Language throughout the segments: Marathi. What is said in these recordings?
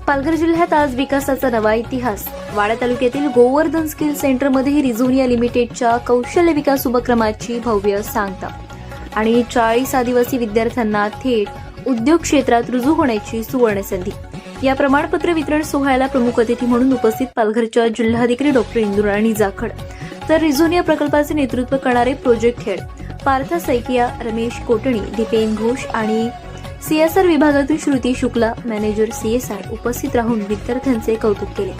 पालघर जिल्ह्यात आज विकासाचा नवा इतिहास. वाडा तालुक्यातील गोवर्धन स्किल सेंटरमध्ये रिझोनिया लिमिटेडच्या कौशल्य विकास उपक्रमाची भव्य सांगता आणि 40 आदिवासी विद्यार्थ्यांना थेट उद्योग क्षेत्रात रुजू होण्याची सुवर्ण संधी. या प्रमाणपत्र वितरण सोहळ्याला प्रमुख अतिथी म्हणून उपस्थित पालघरच्या जिल्हाधिकारी डॉक्टर इंदुराणी जाखड, तर रिझोनिया प्रकल्पाचे नेतृत्व करणारे प्रोजेक्ट हेड पार्थ सैकिया, रमेश कोटणी, दीपेन घोष आणि सीएसआर विभागातील श्रुती शुक्ला, मॅनेजर सीएसआर उपस्थित राहून विद्यार्थ्यांचे कौतुक केले.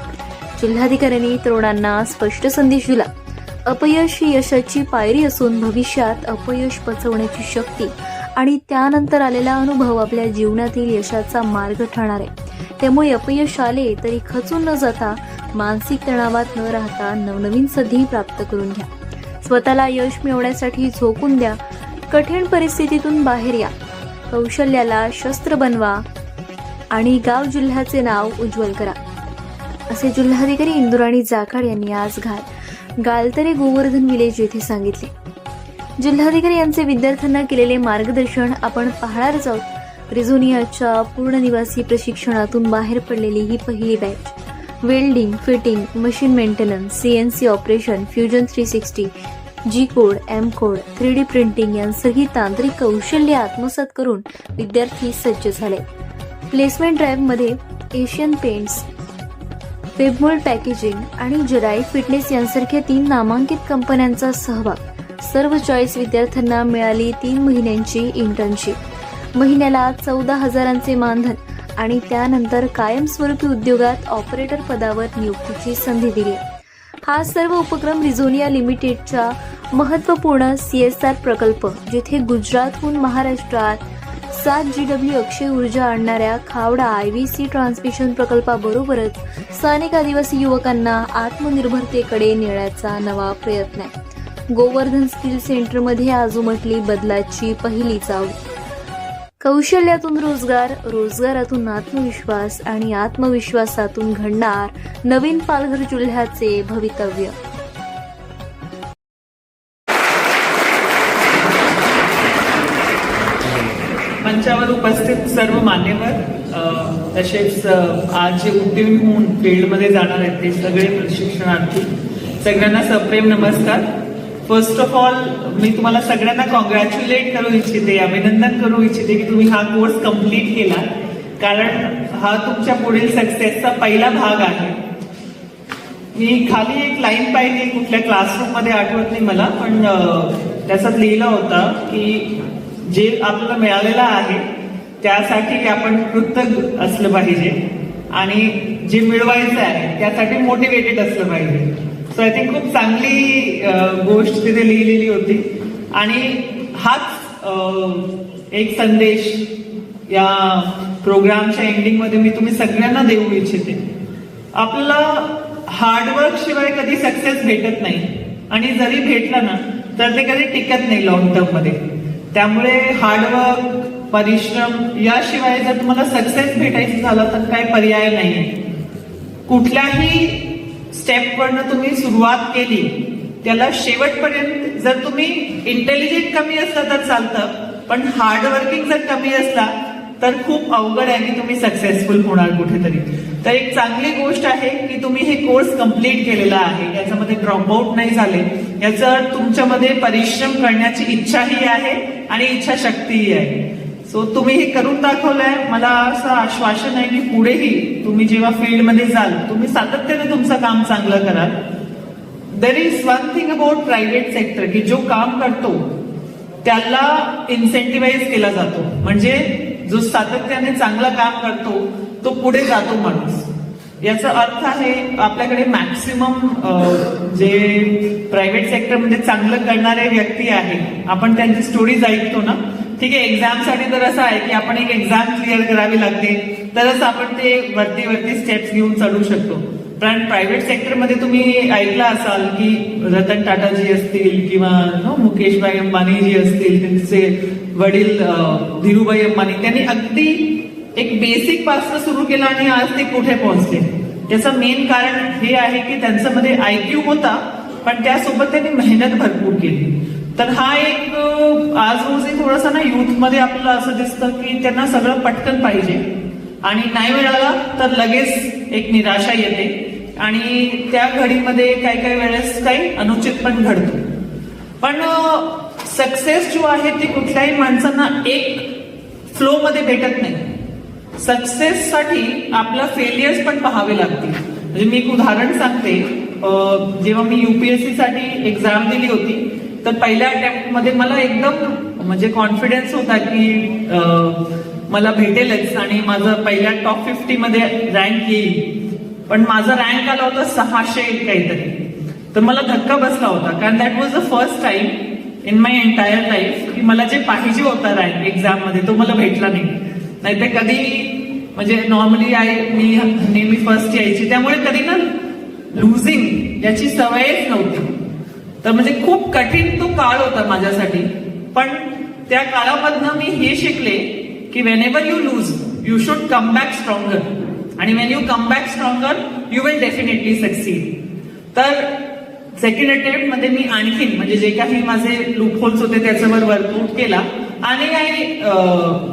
जिल्हाधिकाऱ्यांनी तरुणांना स्पष्ट संदेश दिला. अपयश ही यशाची पायरी असून भविष्यात अपयश पचवण्याची शक्ती आणि त्यानंतर आलेला अनुभव आपल्या जीवनातील यशाचा मार्ग ठरणार आहे. त्यामुळे अपयश आले तरी खचून न जाता मानसिक तणावात न राहता नवनवीन संधी प्राप्त करून घ्या. स्वतःला यश मिळवण्यासाठी झोकून द्या. कठीण परिस्थितीतून बाहेर या. कौशल्याला शस्त्र बनवा आणि गाव जिल्ह्याचे नाव उज्ज्वल करा, असे जिल्हाधिकारी इंदुराणी जाखड यांनी आज गालतरे गोवर्धन विलेज येथे सांगितले. जिल्हाधिकारी यांचे विद्यार्थ्यांना केलेले मार्गदर्शन आपण पाहणारच आहोत. रिझोनियाच्या पूर्ण निवासी प्रशिक्षणातून बाहेर पडलेली ही पहिली batch. Welding, fitting, machine maintenance, CNC operation, fusion 360, G code, M code, 3D printing यांसारखी तांत्रिक कौशल्य आत्मसात करून विद्यार्थी सज्ज झाले. प्लेसमेंट ड्राईव्हमध्ये एशियन पेंट्स, वेबमोल्ड पॅकेजिंग आणि जराई फिटनेस यांसारख्या 3 नामांकित कंपन्यांचा सहभाग. सर्व 40 विद्यार्थ्यांना मिळाली 3 महिन्यांची इंटर्नशिप. महिन्याला 14,000चे मानधन आणि त्यानंतर कायमस्वरूपी उद्योगात ऑपरेटर पदावर नियुक्तीची संधी दिली. हा सर्व उपक्रम रिझोनिया लिमिटेडच्या महत्त्वपूर्ण सीएसआर प्रकल्प, जिथे गुजरातहून महाराष्ट्रात 7 GW अक्षय ऊर्जा आणणाऱ्या खावडा IVC ट्रान्समिशन प्रकल्पाबरोबरच स्थानिक आदिवासी युवकांना आत्मनिर्भरतेकडे नेण्याचा नवा प्रयत्न आहे. गोवर्धन स्किल सेंटरमध्ये आज उमटली बदलाची पहिली चावडी. कौशल्यातून रोजगार, रोजगारातून आत्मविश्वास आणि आत्मविश्वासातून घडणार नवीन पालघर जिल्ह्याचे भवितव्य. मंचावर उपस्थित सर्व मान्यवर, तसेच आज जे उद्योगी होऊन फील्डमध्ये जाणार आहेत ते सगळे प्रशिक्षणार्थी, सगळ्यांना सप्रेम नमस्कार. फर्स्ट ऑफ ऑल मी तुम्हाला सगळ्यांना कॉंग्रॅच्युलेट करू इच्छिते, अभिनंदन करू इच्छिते की तुम्ही हा कोर्स कम्प्लीट केला, कारण हा तुमच्या पुढील सक्सेसचा पहिला भाग आहे. मी खाली एक लाईन पाहिली कुठल्या क्लासरूम मध्ये, आठवत नाही मला, पण त्याच्यात लिहिलं होतं की जे आपल्याला मिळालेलं आहे त्यासाठी आपण कृतज्ञ असलं पाहिजे आणि जे मिळवायचं आहे त्यासाठी मोटिवेटेड असलं पाहिजे. सो आय थिंक खूप चांगली गोष्ट तिथे लिहिलेली होती आणि हाच एक संदेश या प्रोग्रामच्या एंडिंग मध्ये मी तुम्ही सगळ्यांना देऊ इच्छिते. आपल्याला हार्डवर्क शिवाय कधी सक्सेस भेटत नाही आणि जरी भेटला ना तर ते कधी टिकत नाही लॉंग टर्म मध्ये. त्यामुळे हार्डवर्क, परिश्रम याशिवाय जर तुम्हाला सक्सेस भेटायचं झालं तर काही पर्याय नाही. कुठल्याही स्टेपवरनं तुम्ही सुरुवात केली त्याला शेवटपर्यंत, जर तुम्ही इंटेलिजंट कमी असला तर चालतं, पण हार्डवर्किंग जर कमी असला तर खूप अवघड आहे की तुम्ही सक्सेसफुल होणार कुठेतरी. तर एक चांगली गोष्ट आहे की तुम्ही हे कोर्स कम्प्लीट केलेला आहे, याच्यामध्ये ड्रॉपआउट नाही झाले, याचं तुमच्यामध्ये परिश्रम करण्याची इच्छाही आहे आणि इच्छाशक्तीही आहे. सो तुम्ही हे करून दाखवलंय. मला असं आश्वासन आहे की पुढेही तुम्ही जेव्हा फील्डमध्ये जाल तुम्ही सातत्याने तुमचं काम चांगलं कराल. There is one thing about private sector की जो काम करतो त्याला इन्सेंटिव्हाइज केला जातो, म्हणजे जो सातत्याने चांगलं काम करतो तो पुढे जातो माणूस. याचा अर्थ आहे आपल्याकडे मॅक्सिमम जे प्रायव्हेट सेक्टरमध्ये चांगलं करणारे व्यक्ती आहे, आपण त्यांची स्टोरीज ऐकतो ना. ठीक आहे, एक्झामसाठी तर असं आहे की आपण एक एक्झाम क्लिअर करावी लागते तरच आपण ते वरती स्टेप्स घेऊन चढू शकतो. पण प्रायव्हेट सेक्टरमध्ये तुम्ही ऐकलं असाल की रतन टाटाजी असतील किंवा मुकेशभाई अंबानी जी असतील, त्यांचे वडील धीरूभाई अंबानी, त्यांनी अगदी एक बेसिक पासून सुरू केलं आणि आज ते कुठे पोहोचले. त्याचं मेन कारण हे आहे की त्यांच्यामध्ये IQ होता, पण त्यासोबत त्यांनी मेहनत भरपूर केली. तर हा एक आज रोजी थोडासा ना युथमध्ये आपल्याला असं दिसतं की त्यांना सगळं पटकन पाहिजे आणि नाही मिळाला तर लगेच एक निराशा येते आणि त्या घडीमध्ये काही वेळेस काही अनुचित पण घडतो. पण सक्सेस जो आहे ती कुठल्याही माणसांना एक फ्लो मध्ये भेटत नाही. सक्सेस साठी आपला फेलियर्स पण पाहावे लागतील. म्हणजे मी एक उदाहरण सांगते. जेव्हा मी UPSC साठी एक्झाम दिली होती तर पहिल्या अटेम्प्ट मध्ये मला एकदम म्हणजे कॉन्फिडन्स होता की मला भेटेलच आणि माझं पहिल्या टॉप 50 मध्ये रँक येईल. पण माझा रँक आला होता 600 काहीतरी. तर मला धक्का बसला होता कारण that was the first time in my entire life की मला जे पाहिजे होता रँक एक्झाम मध्ये तो मला भेटला नाही तर कधी म्हणजे नॉर्मली मी नेहमी फर्स्ट यायची त्यामुळे कधी ना लुझिंग याची सवयच नव्हती. तर म्हणजे खूप कठीण तो काळ होता माझ्यासाठी. पण त्या काळामधनं मी हे शिकले की whenever you lose you should come back stronger आणि when you come back stronger you will definitely succeed. तर सेकंड अटेम्प्ट मध्ये मी आणखीन म्हणजे जे काही माझे लूपहोल्स होते त्याच्यावर वर्कआउट केला आणि I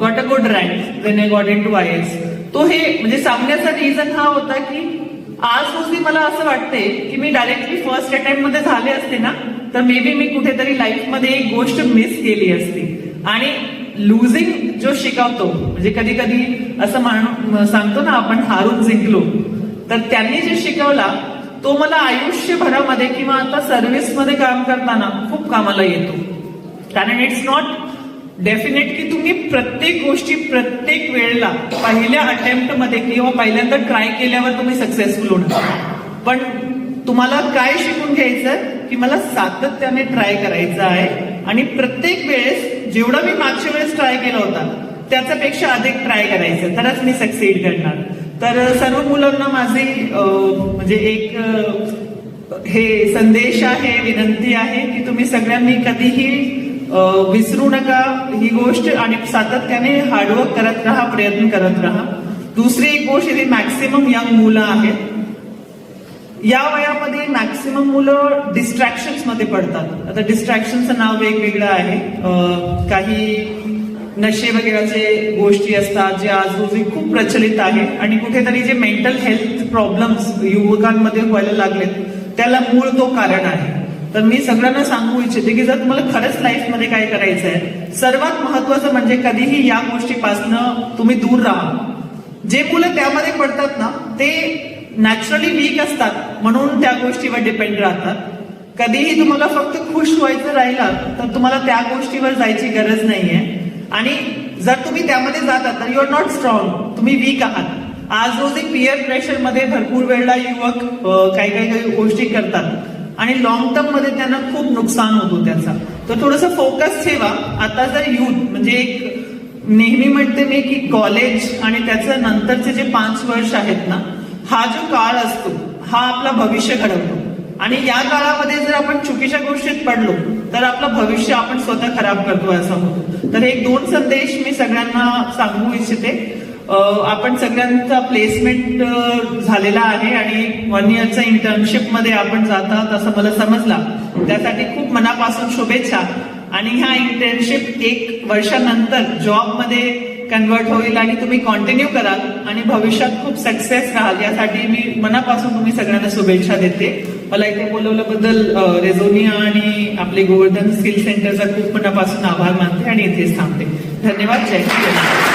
got a good rank when I got in to IAS. तो हे म्हणजे सांगण्याचा रिझन हा होता की आज रोजी मला असं वाटते की मी डायरेक्टली फर्स्ट अटेम्प्ट मध्ये झाले असते ना तर मे बी मी कुठेतरी लाईफमध्ये एक गोष्ट मिस केली असती. आणि लुझिंग जो शिकवतो म्हणजे कधी कधी असं सांगतो ना आपण हारून जिंकलो तर त्यांनी जे शिकवला तो मला आयुष्यभरामध्ये किंवा आता सर्व्हिसमध्ये काम करताना खूप कामाला येतो. कारण इट्स नॉट डेफिनेट की तुम्ही प्रत्येक गोष्टी प्रत्येक वेळेला पहिल्या अटेम्प्ट मध्ये किंवा पहिल्यांदा ट्राय केल्यावर तुम्ही सक्सेसफुल होणार. पण तुम्हाला काय शिकून घ्यायचं की मला सातत्याने ट्राय करायचं आहे आणि प्रत्येक वेळेस जेवढा मी मागच्या वेळेस ट्राय केला होता त्याच्यापेक्षा अधिक ट्राय करायचं तरच मी सक्सीड करणार. तर सर्व मुलांना माझी म्हणजे एक हे संदेश आहे, विनंती आहे की तुम्ही सगळ्यांनी कधीही विसरू नका ही गोष्ट आणि सातत्याने हार्डवर्क करत राहा, प्रयत्न करत राहा. दुसरी एक गोष्ट ही मॅक्सिमम यंग मुलं आहेत. या वयामध्ये मॅक्सिमम मुलं डिस्ट्रॅक्शन्स मध्ये पडतात. आता डिस्ट्रॅक्शनचं नाव वेगवेगळं आहे. काही नशे वगैरेचे गोष्टी असतात जे आज रोजी खूप प्रचलित आहे आणि कुठेतरी जे मेंटल हेल्थ प्रॉब्लेम्स युवकांमध्ये व्हायला लागलेत त्याला मूळ तो कारण आहे. तर मी सगळ्यांना सांगू इच्छिते की जर तुम्हाला खरंच लाईफमध्ये काय करायचं आहे सर्वात महत्वाचं म्हणजे कधीही या गोष्टीपासनं तुम्ही दूर राहा. जे मुलं त्यामध्ये पडतात ना ते नॅचरली वीक असतात म्हणून त्या गोष्टीवर डिपेंड राहतात. कधीही तुम्हाला फक्त खुश व्हायचं राहिलं तर तुम्हाला त्या गोष्टीवर जायची गरज नाहीये आणि जर तुम्ही त्यामध्ये जातात तर यू आर नॉट स्ट्रॉंग, तुम्ही वीक आहात. आज रोजी पीअर प्रेशर मध्ये भरपूर वेळेला युवक काही गोष्टी करतात आणि लॉंग टर्म मध्ये त्यांना खूप नुकसान होतो त्याचा. तर थोडंसं फोकस ठेवा. आता जर युथ म्हणजे एक नेहमी म्हणते मी की कॉलेज आणि त्याच्या नंतरचे जे 5 वर्ष आहेत ना हा जो काळ असतो हा आपला भविष्य घडवतो आणि या काळामध्ये जर आपण चुकीच्या गोष्टीत पडलो तर आपलं भविष्य आपण स्वतः खराब करतो असं होतं. तर एक 2 संदेश मी सगळ्यांना सांगू इच्छिते. आपण सगळ्यांचा प्लेसमेंट झालेला आहे आणि 1 इयरच्या इंटर्नशिप मध्ये आपण जातात असं मला समजला. त्यासाठी खूप मनापासून शुभेच्छा. आणि ह्या इंटर्नशिप 1 वर्षानंतर जॉब मध्ये कन्वर्ट होईल आणि तुम्ही कंटिन्यू कराल आणि भविष्यात खूप सक्सेस राहाल यासाठी मी मनापासून तुम्ही सगळ्यांना शुभेच्छा देते. मला इथे बोलवल्याबद्दल रेझोनिया आणि आपले गोवर्धन स्किल सेंटरचा खूप मनापासून आभार मानते आणि इथेच थांबते. धन्यवाद. जय हिंद.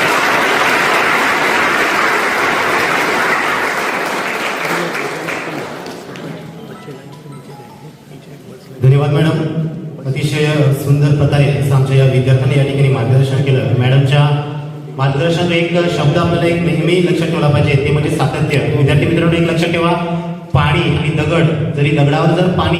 धन्यवाद मॅडम. अतिशय सुंदर प्रकारे आमच्या या विद्यार्थ्यांनी या ठिकाणी मार्गदर्शन केलं. मॅडमच्या मार्गदर्शनात एक शब्द आपल्याला एक नेहमी लक्षात ठेवला पाहिजे ते म्हणजे सातत्य. विद्यार्थी मित्रांनो एक लक्षात ठेवा, पाणी आणि दगड जरी दगडावर जर पाणी